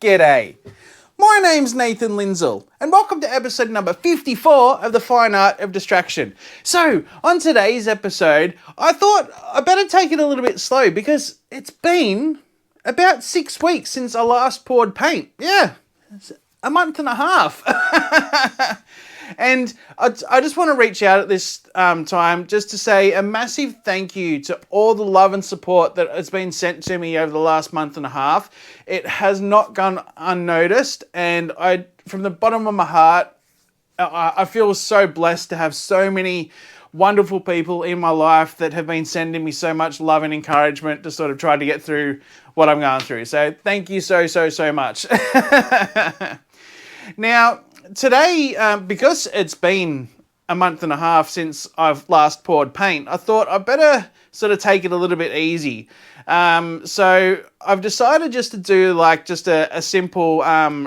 G'day. My name's Nathan Lindsell, and welcome to episode number 54 of The Fine Art of Distraction. So, on today's episode, I thought I better take it a little bit slow because it's been about 6 weeks since I last poured paint. Yeah, it's a month and a half. And I just want to reach out at this time just to say a massive thank you to all the love and support that has been sent to me over the last month and a half. It has not gone unnoticed, and from the bottom of my heart, I feel so blessed to have so many wonderful people in my life that have been sending me so much love and encouragement to sort of try to get through what I'm going through. So thank you so much. Now, today, because it's been a month and a half since I've last poured paint, I thought I'd better sort of take it a little bit easy. So I've decided just to do just a simple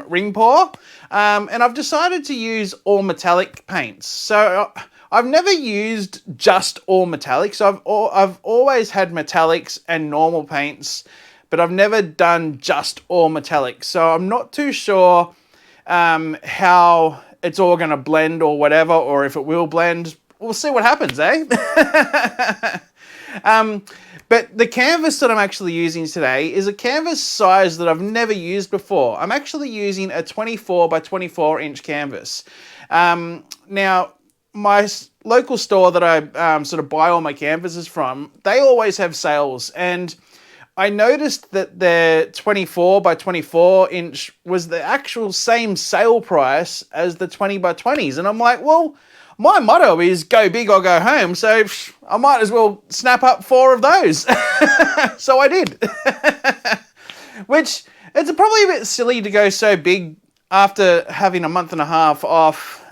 ring pour, and I've decided to use all metallic paints. So I've never used just all metallics. I've always had metallics and normal paints, but I've never done just all metallics. So I'm not too sure how it's all going to blend or whatever, or if it will blend. We'll see what happens, eh? But the canvas that I'm actually using today is a canvas size that I've never used before. I'm actually using a 24 by 24 inch canvas. Now, my local store that I sort of buy all my canvases from, they always have sales, and I noticed that their 24 by 24 inch was the actual same sale price as the 20 by 20s. And I'm like, well, my motto is go big or go home. So I might as well snap up 4 of those. So I did. Which, it's probably a bit silly to go so big after having a month and a half off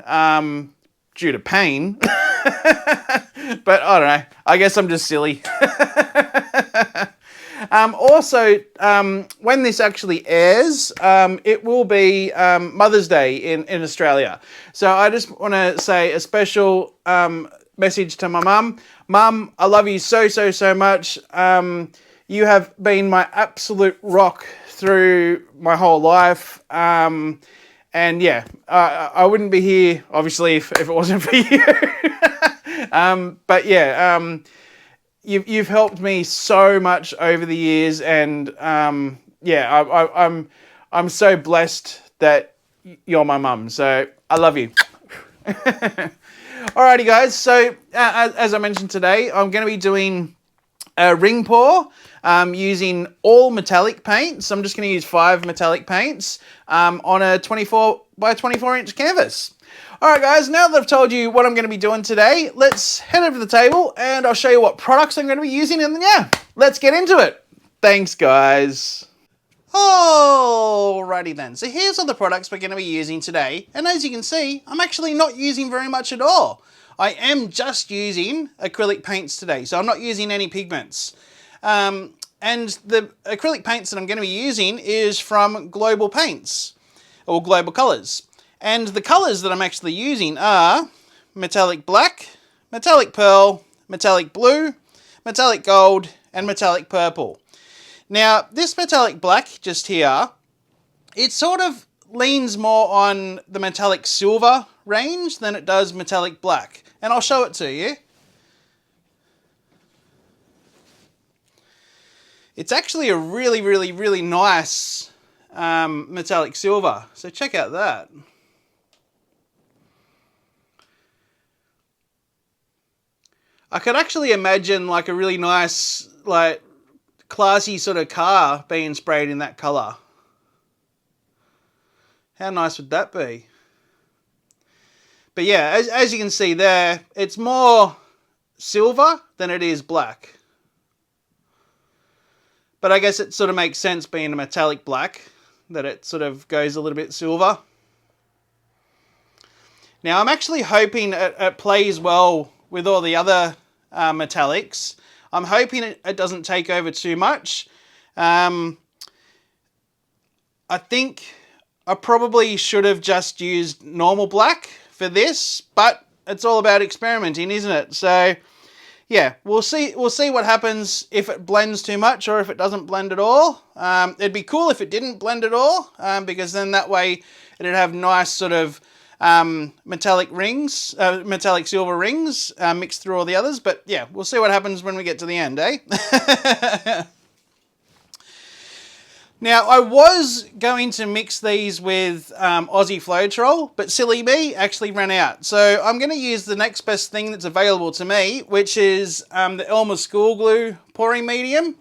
due to pain. But I don't know. I guess I'm just silly. Also, when this actually airs, it will be Mother's Day in Australia. So I just want to say a special message to my mum. Mum, I love you so much. You have been my absolute rock through my whole life. And yeah, I wouldn't be here, obviously, if it wasn't for you. But yeah, You've helped me so much over the years, and yeah, I'm so blessed that you're my mum. So I love you. Alrighty, guys. So as I mentioned today, I'm going to be doing a ring pour using all metallic paints. I'm just going to use 5 metallic paints on a 24 by 24 inch canvas. Alright guys, now that I've told you what I'm going to be doing today, let's head over to the table and I'll show you what products I'm going to be using, and then yeah, let's get into it. Thanks guys. Alrighty then, so here's all the products we're going to be using today, and as you can see, I'm actually not using very much at all. I am just using acrylic paints today, so I'm not using any pigments. And the acrylic paints that I'm going to be using is from Global Paints, or Global Colours. And the colours that I'm actually using are metallic black, metallic pearl, metallic blue, metallic gold, and metallic purple. Now, this metallic black just here, it sort of leans more on the metallic silver range than it does metallic black. And I'll show it to you. It's actually a really nice metallic silver. So check out that. I could actually imagine like a really nice, like classy sort of car being sprayed in that colour. How nice would that be? But yeah, as you can see there, it's more silver than it is black. But I guess it sort of makes sense being a metallic black, that it sort of goes a little bit silver. Now I'm actually hoping it plays well with all the other metallics. I'm hoping it doesn't take over too much. I think I probably should have just used normal black for this, but it's all about experimenting, isn't it? So yeah, we'll see what happens if it blends too much or if it doesn't blend at all. It'd be cool if it didn't blend at all, because then that way it'd have nice sort of metallic rings, metallic silver rings mixed through all the others. But yeah, we'll see what happens when we get to the end, eh? Now, I was going to mix these with Aussie Floetrol, but silly me, actually ran out. So I'm going to use the next best thing that's available to me, which is the Elmers School Glue pouring medium,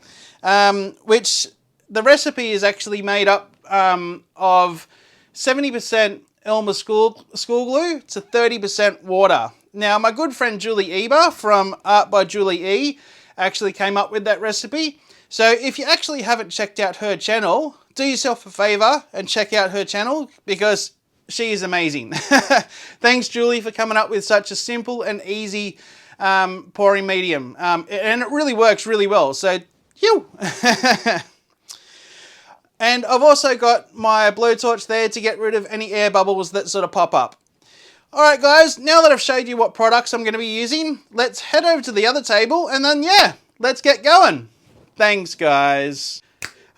which the recipe is actually made up of 70% Elmers School Glue to 30% water. Now, my good friend Julie Eber from Art by Julie E actually came up with that recipe. So if you actually haven't checked out her channel, do yourself a favor and check out her channel because she is amazing. Thanks, Julie, for coming up with such a simple and easy pouring medium. And it really works really well. So, you. And I've also got my blowtorch there to get rid of any air bubbles that sort of pop up. All right, guys, now that I've showed you what products I'm going to be using, let's head over to the other table and then, yeah, let's get going. Thanks, guys.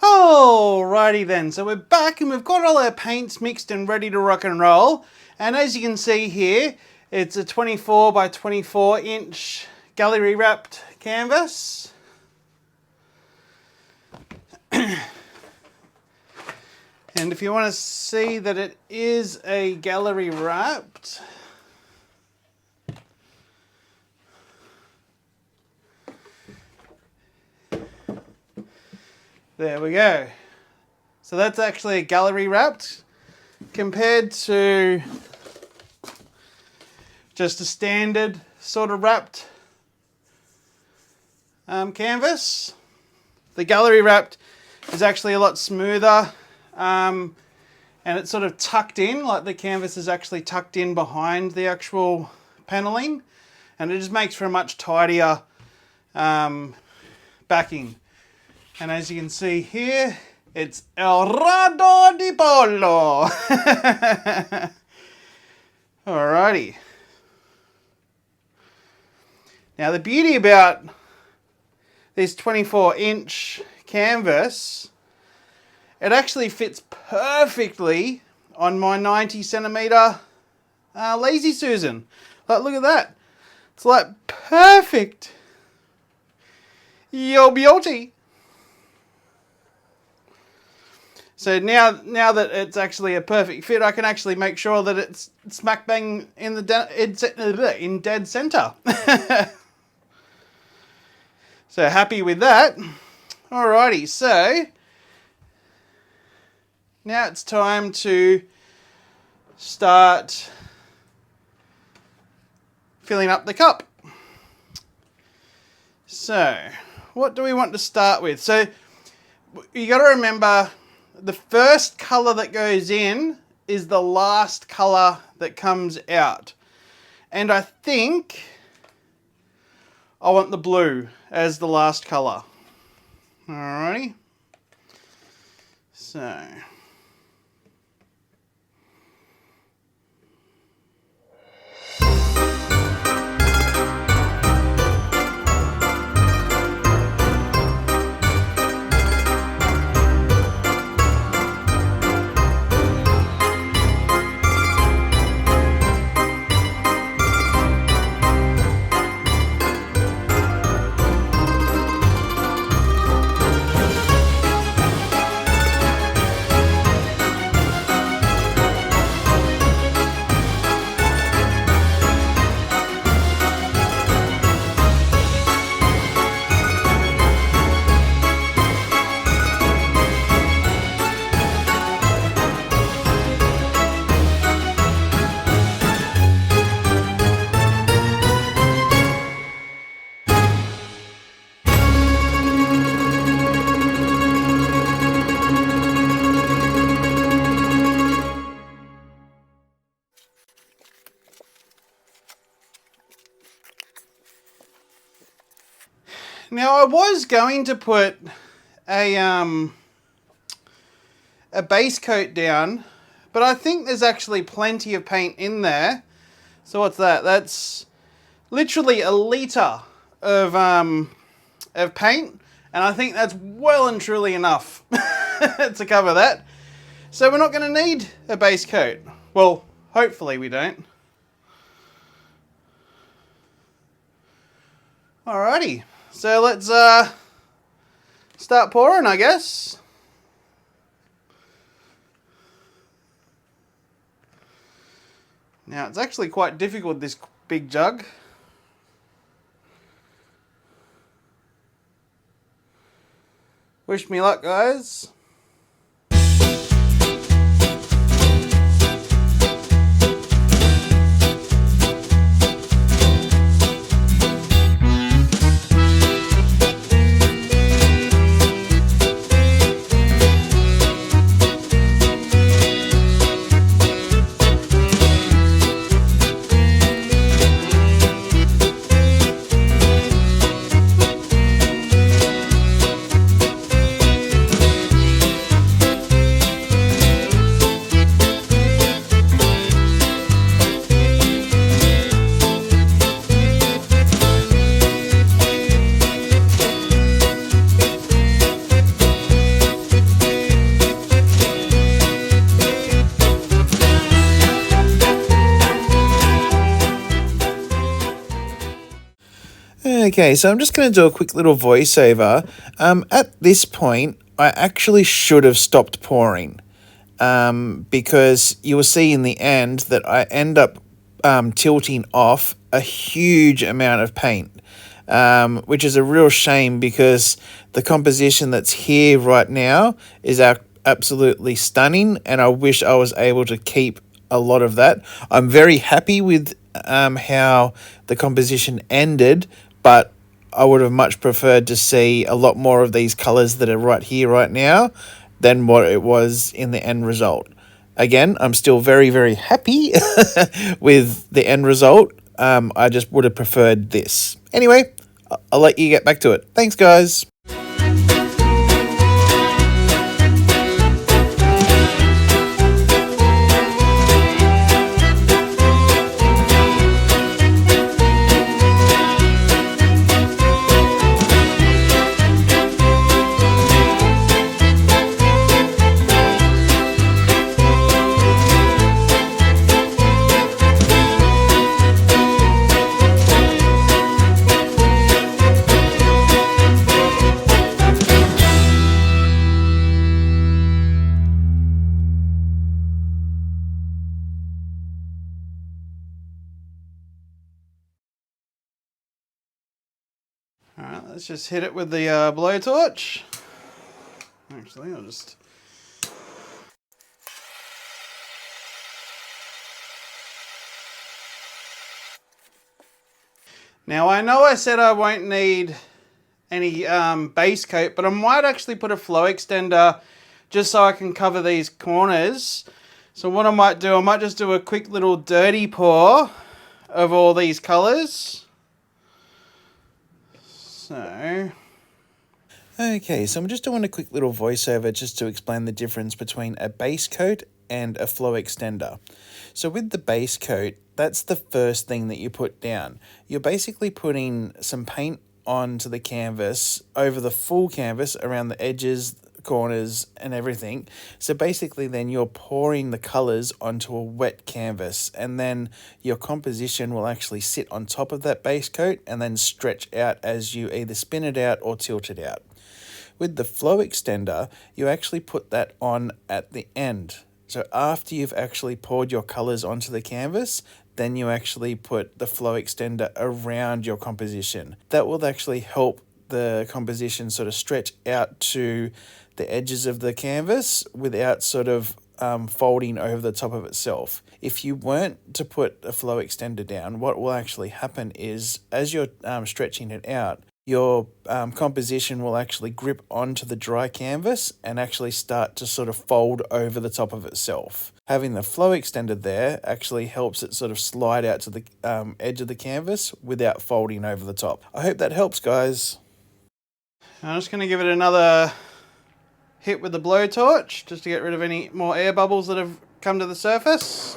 Alrighty then, so we're back and we've got all our paints mixed and ready to rock and roll. And as you can see here, it's a 24 by 24 inch gallery wrapped canvas. And if you want to see that it is a gallery wrapped, there we go. So that's actually a gallery wrapped compared to just a standard sort of wrapped canvas. The gallery wrapped is actually a lot smoother and it's sort of tucked in, like the canvas is actually tucked in behind the actual paneling, and it just makes for a much tidier backing. And as you can see here, it's El Rado di Polo. Alrighty. Now the beauty about this 24-inch canvas, it actually fits perfectly on my 90-centimeter Lazy Susan. Like, look at that. It's like perfect. Yo beauty. So now that it's actually a perfect fit, I can actually make sure that it's smack bang in the in dead center. So happy with that. Alrighty, so now it's time to start filling up the cup. So what do we want to start with? So you got to remember, the first colour that goes in is the last colour that comes out. And I think I want the blue as the last colour. Alrighty. So now I was going to put a base coat down, but I think there's actually plenty of paint in there. So what's that? That's literally a litre of paint, and I think that's well and truly enough to cover that. So we're not going to need a base coat. Well, hopefully we don't. Alrighty, so let's start pouring, I guess. Now it's actually quite difficult, this big jug. Wish me luck, guys. Okay, so I'm just going to do a quick little voiceover. At this point, I actually should have stopped pouring because you will see in the end that I end up tilting off a huge amount of paint, which is a real shame because the composition that's here right now is absolutely stunning, and I wish I was able to keep a lot of that. I'm very happy with how the composition ended, but I would have much preferred to see a lot more of these colours that are right here, right now, than what it was in the end result. Again, I'm still very, very happy with the end result. I just would have preferred this. Anyway, I'll let you get back to it. Thanks, guys. Alright, let's just hit it with the blowtorch. Actually, I'll just... Now, I know I said I won't need any base coat, but I might actually put a flow extender just so I can cover these corners. So what I might do, I might just do a quick little dirty pour of all these colours. Okay, so I'm just doing a quick little voiceover just to explain the difference between a base coat and a flow extender. So with the base coat, that's the first thing that you put down. You're basically putting some paint onto the canvas, over the full canvas, around the edges, corners and everything. So basically then you're pouring the colors onto a wet canvas, and then your composition will actually sit on top of that base coat and then stretch out as you either spin it out or tilt it out. With the flow extender, you actually put that on at the end. So after you've actually poured your colors onto the canvas, then you actually put the flow extender around your composition. That will actually help the composition sort of stretch out to the edges of the canvas without sort of folding over the top of itself. If you weren't to put a flow extender down, what will actually happen is as you're stretching it out, your composition will actually grip onto the dry canvas and actually start to sort of fold over the top of itself. Having the flow extender there actually helps it sort of slide out to the edge of the canvas without folding over the top. I hope that helps, guys. I'm just going to give it another hit with the blowtorch just to get rid of any more air bubbles that have come to the surface.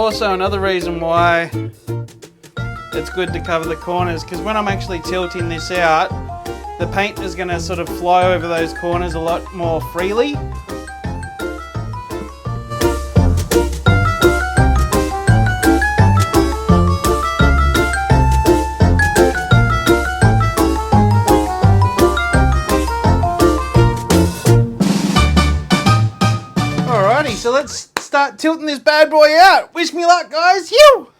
also another reason why it's good to cover the corners, because when I'm actually tilting this out, the paint is going to sort of flow over those corners a lot more freely. Alrighty, so let's start tilting this bad boy out. Wish me luck, guys. Yew!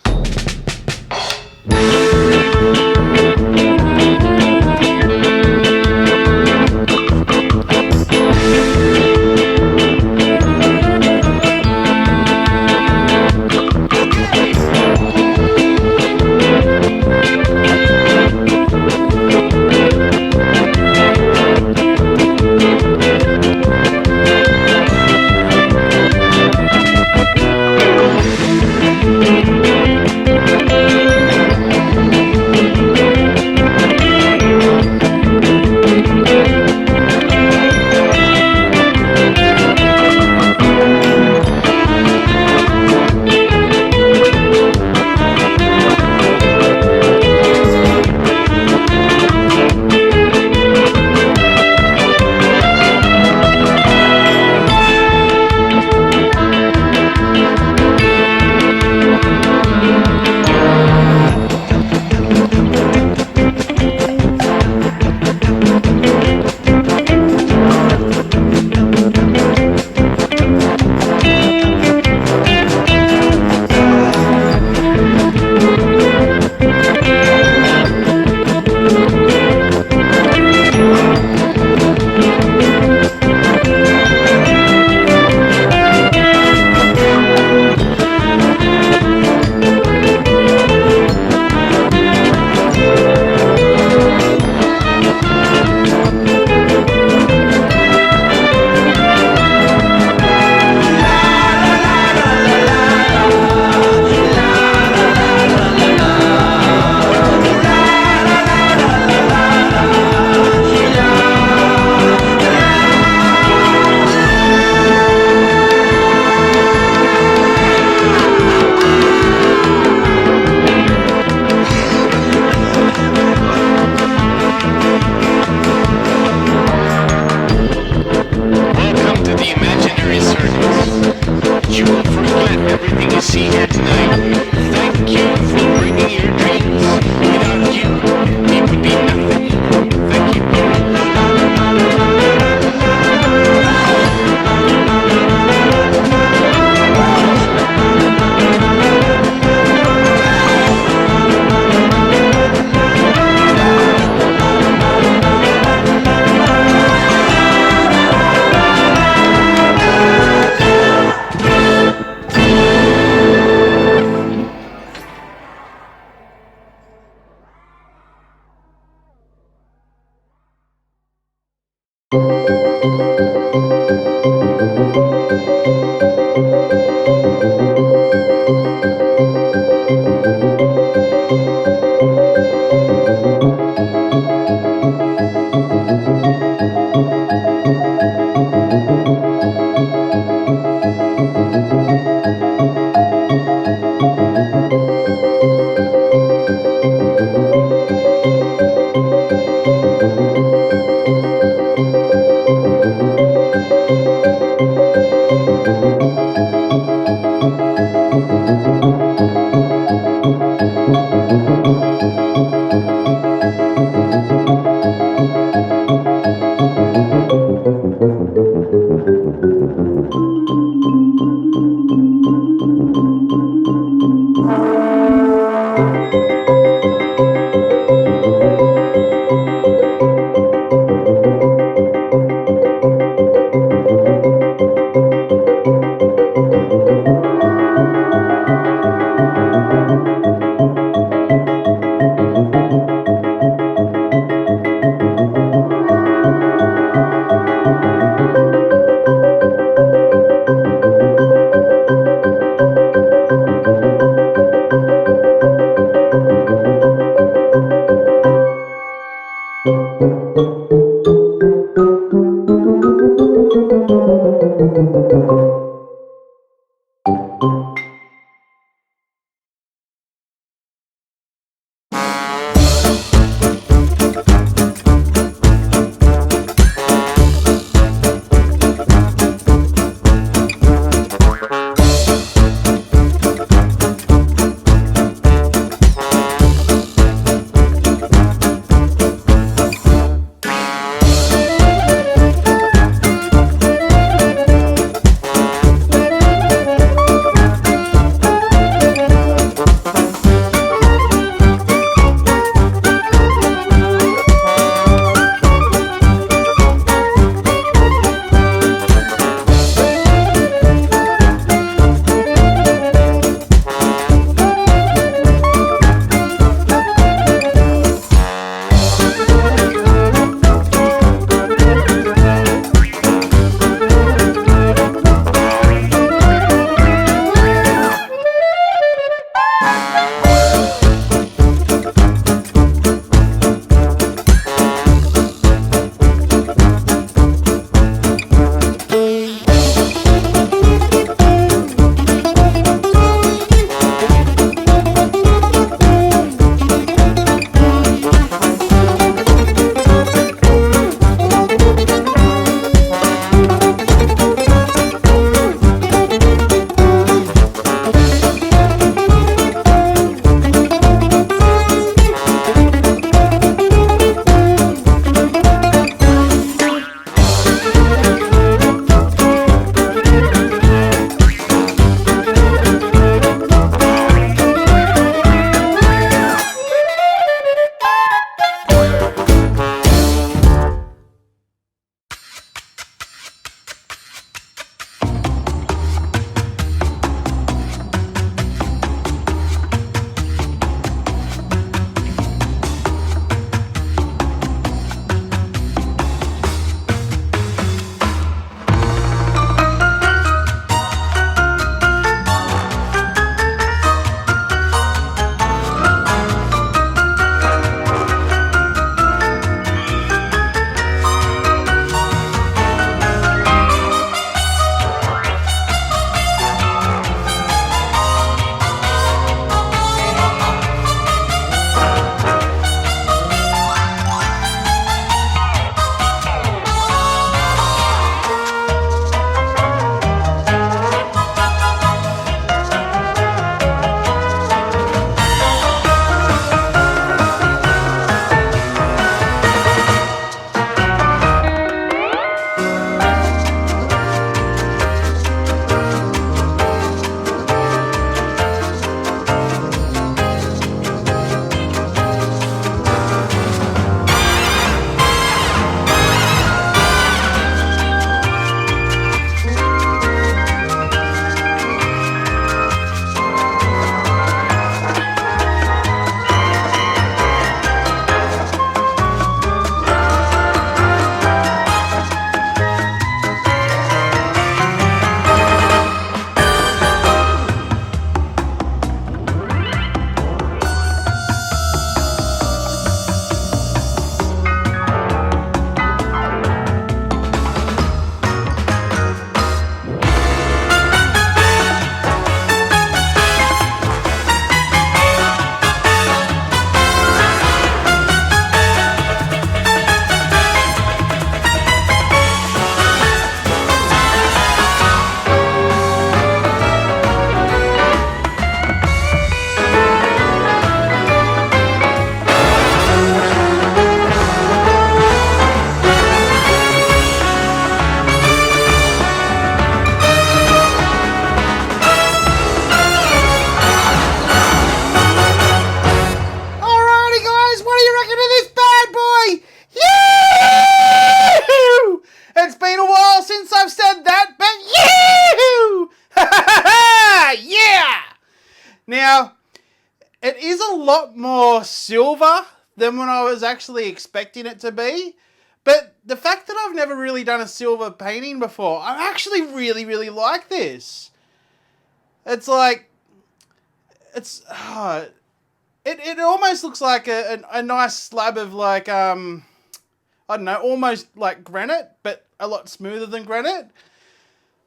silver than when I was actually expecting it to be. But the fact that I've never really done a silver painting before, I actually really, really like this. It's like, it almost looks like a nice slab of like, I don't know, almost like granite, but a lot smoother than granite.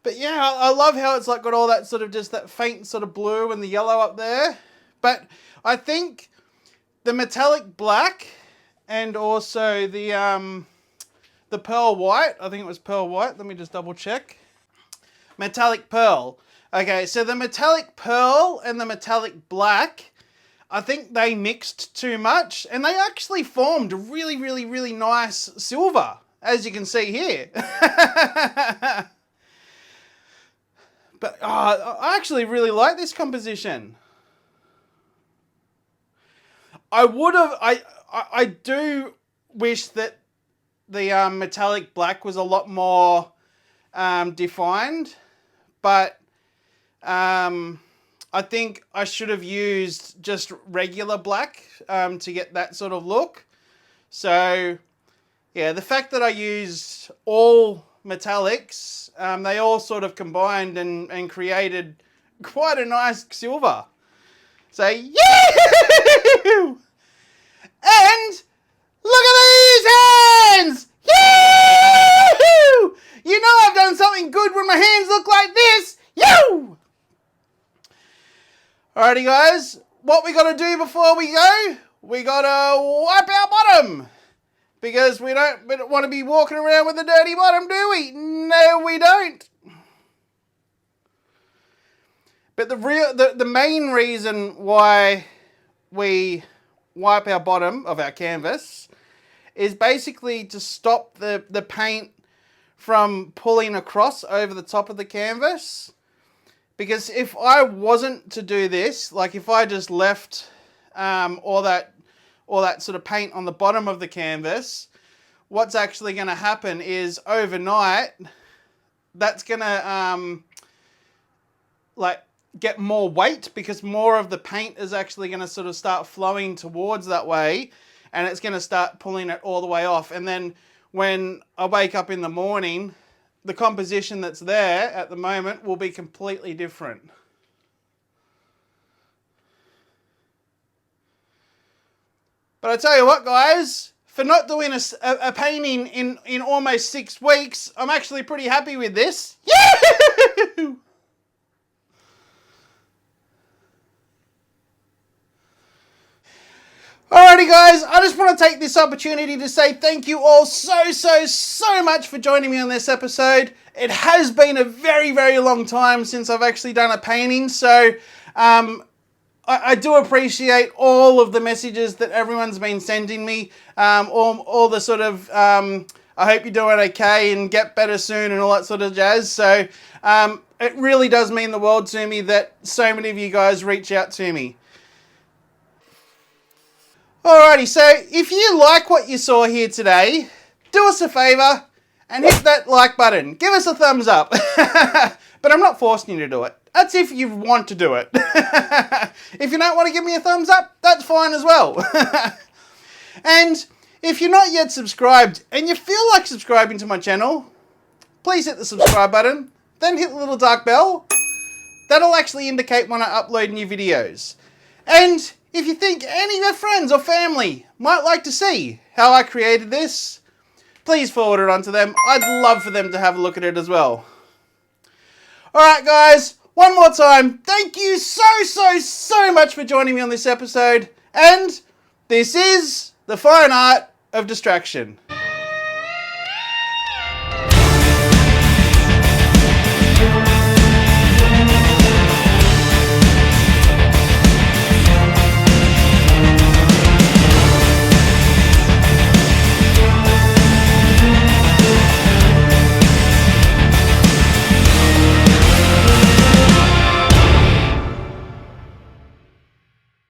But yeah, I love how it's like got all that sort of just that faint sort of blue and the yellow up there. But I think the metallic black and also the pearl white, I think it was pearl white. Let me just double check. Metallic pearl. Okay, so the metallic pearl and the metallic black, I think they mixed too much and they actually formed a really, really, really nice silver, as you can see here. But I actually really like this composition. I do wish that the metallic black was a lot more defined, but I think I should have used just regular black to get that sort of look. So yeah, the fact that I used all metallics, they all sort of combined and created quite a nice silver. So yeah! And look at these hands! Yee-hoo! You know I've done something good when my hands look like this! Yoo! Alrighty guys, what we gotta do before we go, we gotta wipe our bottom. Because we don't want to be walking around with a dirty bottom, do we? No, we don't. But the main reason why we wipe our bottom of our canvas is basically to stop the paint from pulling across over the top of the canvas. Because if I wasn't to do this, like if I just left all that sort of paint on the bottom of the canvas, what's actually going to happen is overnight, that's going to like get more weight because more of the paint is actually going to sort of start flowing towards that way, and it's going to start pulling it all the way off. And then when I wake up in the morning, the composition that's there at the moment will be completely different. But I tell you what, guys, for not doing a painting in almost 6 weeks, I'm actually pretty happy with this. Yahoo! Alrighty guys, I just want to take this opportunity to say thank you all so much for joining me on this episode. It has been a very, very long time since I've actually done a painting, so I do appreciate all of the messages that everyone's been sending me, all the sort of, I hope you're doing okay and get better soon and all that sort of jazz. So it really does mean the world to me that so many of you guys reach out to me. Alrighty, so if you like what you saw here today, do us a favour and hit that like button. Give us a thumbs up. But I'm not forcing you to do it. That's if you want to do it. If you don't want to give me a thumbs up, that's fine as well. And if you're not yet subscribed and you feel like subscribing to my channel, please hit the subscribe button, then hit the little dark bell. That'll actually indicate when I upload new videos. And if you think any of your friends or family might like to see how I created this, please forward it on to them. I'd love for them to have a look at it as well. Alright guys, one more time, thank you so much for joining me on this episode. And this is the fine art of distraction.